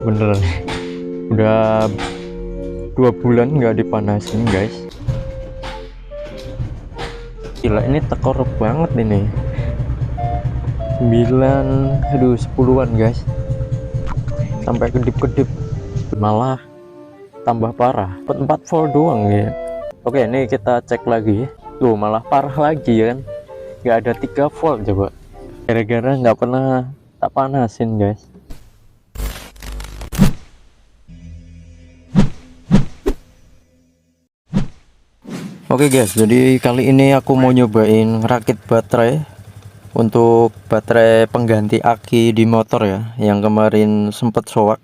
beneran. Udah 2 bulan nggak dipanasin guys. Gila, ini tekor banget ini. 9, aduh 10-an guys, sampai kedip-kedip, malah tambah parah. 4 volt doang ya. Oke, ini kita cek lagi. Tuh malah parah lagi ya kan, nggak ada 3 volt coba, gara-gara nggak pernah tak panasin guys. Oke guys, jadi kali ini aku mau nyobain rakit baterai untuk baterai pengganti aki di motor ya, yang kemarin sempet soak.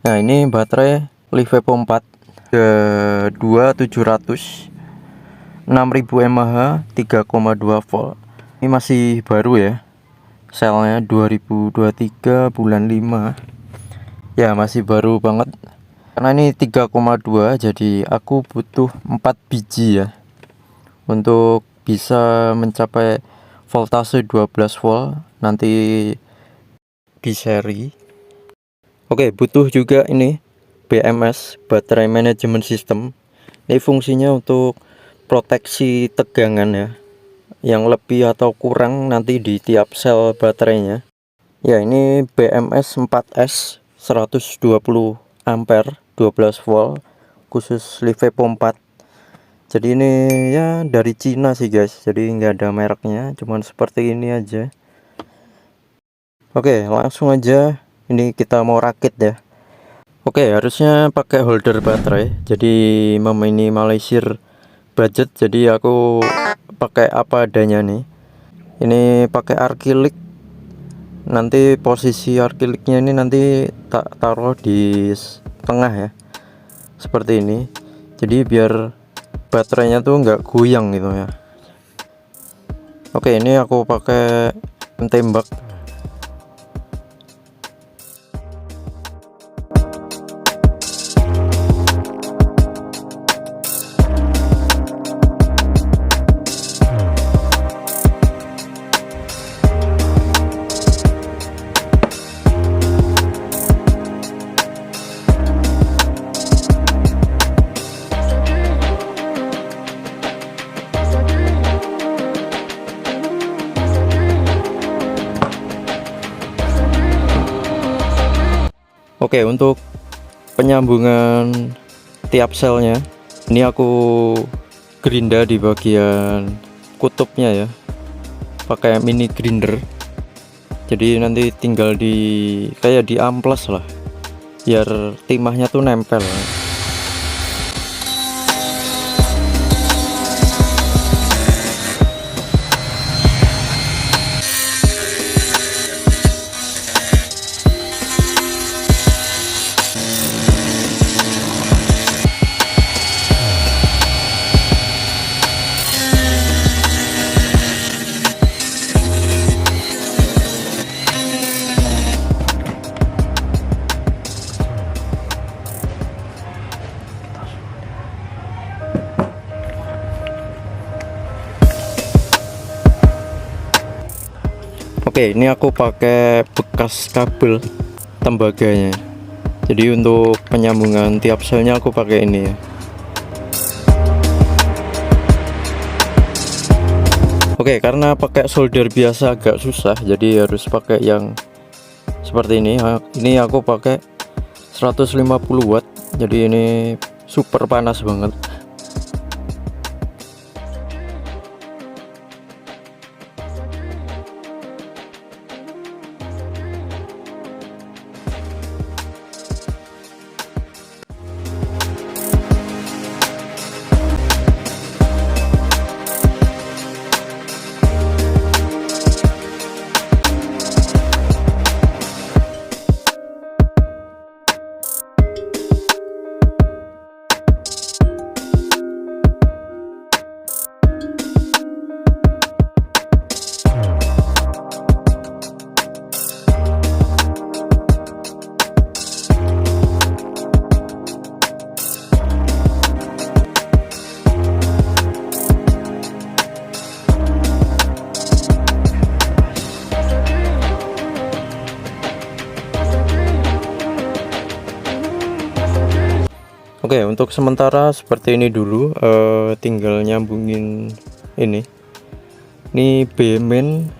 Nah ini baterai Livepo 4 2700 6000 mAh 3,2 volt. Ini masih baru ya, selnya 2023 bulan 5 ya, masih baru banget. Karena ini 3,2, jadi aku butuh 4 biji ya untuk bisa mencapai voltase 12 volt nanti di seri. Oke, butuh juga ini BMS, Battery Management System. Ini fungsinya untuk proteksi tegangan ya, yang lebih atau kurang nanti di tiap sel baterainya. Ya, ini BMS 4S 120 ampere 12 volt khusus Livepo 4. Jadi ini ya dari Cina sih guys, jadi nggak ada mereknya, cuman seperti ini aja. Oke, langsung aja ini kita mau rakit ya. Oke, harusnya pakai holder baterai, jadi meminimalisir budget, jadi aku pakai apa adanya nih. Ini pakai arkilik. Nanti posisi arkiliknya ini nanti tak taruh di tengah ya, seperti ini. Jadi biar baterainya tuh nggak goyang gitu ya. Oke, ini aku pakai tembak. Oke, untuk penyambungan tiap selnya ini aku gerinda di bagian kutubnya ya, pakai mini grinder. Jadi nanti tinggal di kayak di amplas lah, biar timahnya tuh nempel. Oke, ini aku pakai bekas kabel tembaganya. Jadi untuk penyambungan tiap selnya aku pakai ini ya. Oke, karena pakai solder biasa agak susah, jadi harus pakai yang seperti ini. Ini aku pakai 150 watt. Jadi ini super panas banget. Oke, untuk sementara seperti ini dulu. Tinggal nyambungin ini B main,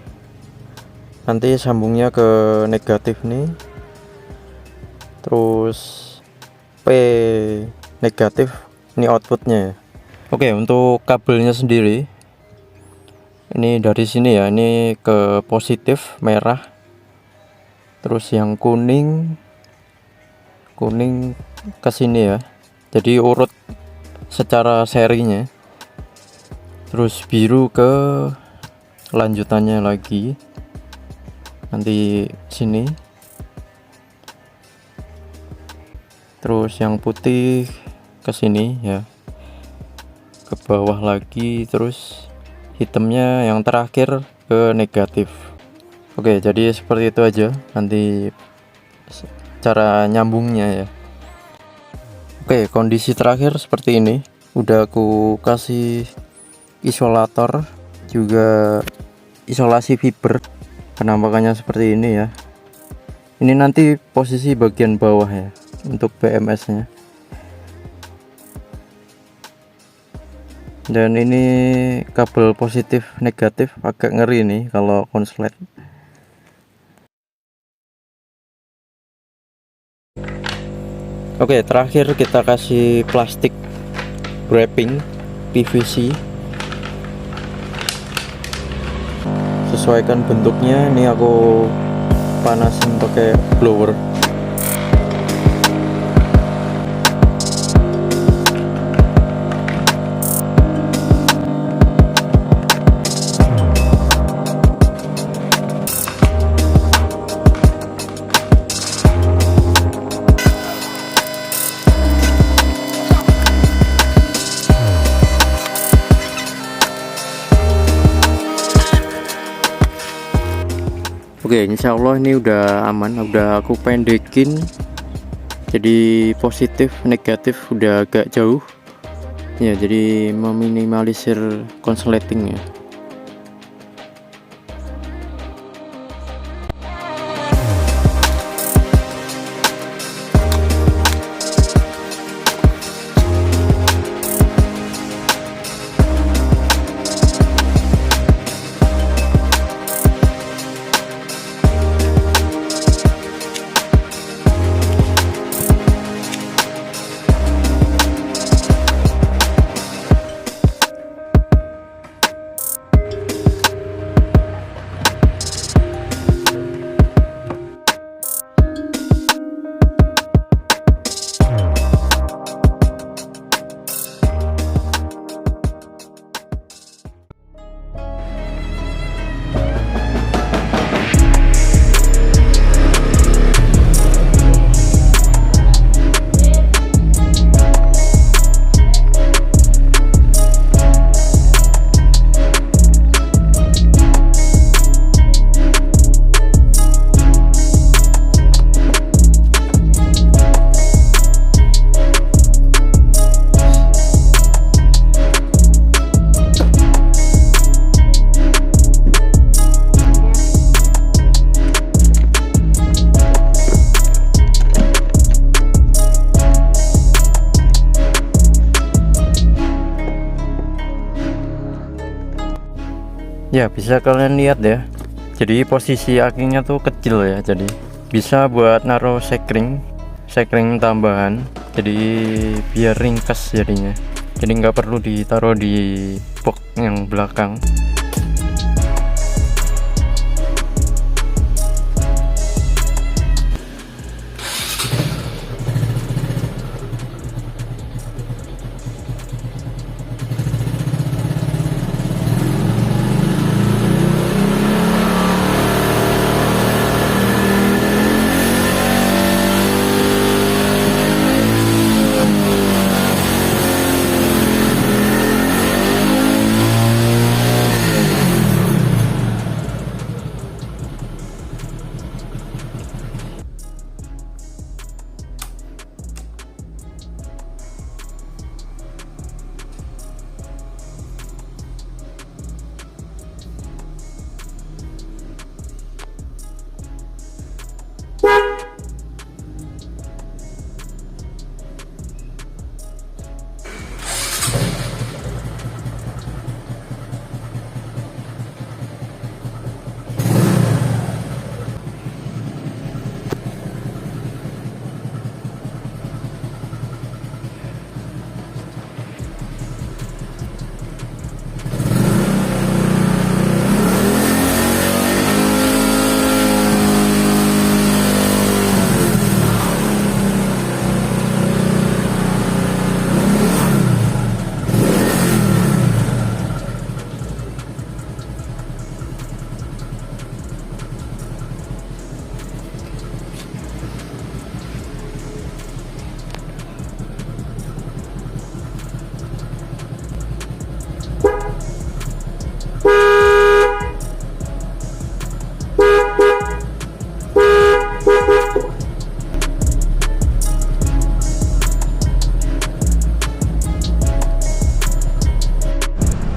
nanti sambungnya ke negatif nih, terus P negatif, ini outputnya ya. Oke, untuk kabelnya sendiri ini dari sini ya, ini ke positif merah, terus yang kuning ke sini ya, jadi urut secara serinya. Terus biru ke lanjutannya lagi, nanti sini. Terus yang putih ke sini ya, ke bawah lagi, terus hitamnya yang terakhir ke negatif. Oke, jadi seperti itu aja nanti cara nyambungnya ya. Oke, kondisi terakhir seperti ini. Udah aku kasih isolator, juga isolasi fiber. Penampakannya seperti ini ya. Ini nanti posisi bagian bawah ya untuk BMS nya. Dan ini kabel positif negatif, agak ngeri nih kalau konslet. Oke, terakhir kita kasih plastik wrapping PVC. Sesuaikan bentuknya, ini aku panasin pakai blower. Oke, insya Allah ini udah aman, udah aku pendekin, jadi positif negatif udah agak jauh ya, jadi meminimalisir konsleting ya. Ya, bisa kalian lihat ya, jadi posisi akinya tuh kecil ya, jadi bisa buat naruh sekring tambahan, jadi biar ringkas jadinya, jadi nggak perlu ditaruh di box yang belakang.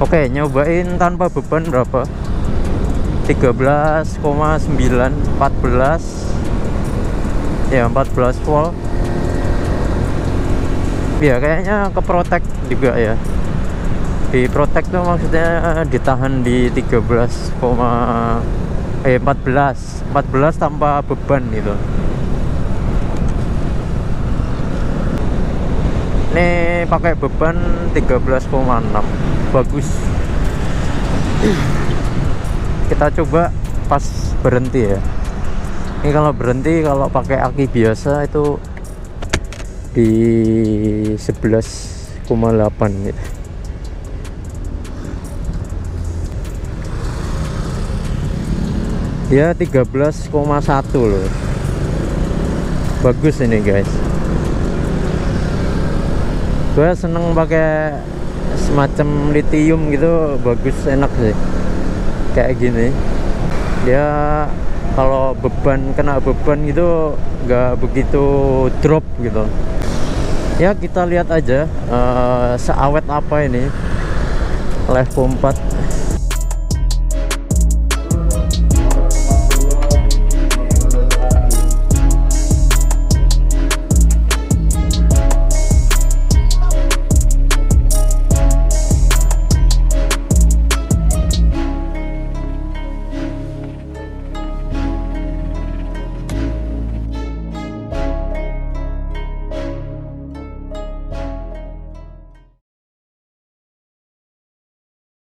Oke, nyobain tanpa beban berapa? 13,9, 14. Ya, 14 volt. Ya, kayaknya ke protect juga ya. Di protect tuh maksudnya ditahan di 14 tanpa beban gitu. Ini pakai beban 13,6. Bagus. Kita coba pas berhenti ya. Ini kalau berhenti, kalau pakai aki biasa itu di 11,8 gitu. Ya 13,1 loh. Bagus ini guys. Gue seneng pakai semacam lithium gitu, bagus, enak sih kayak gini. Dia kalau kena beban gitu nggak begitu drop gitu ya. Kita lihat aja seawet apa ini Levo 4.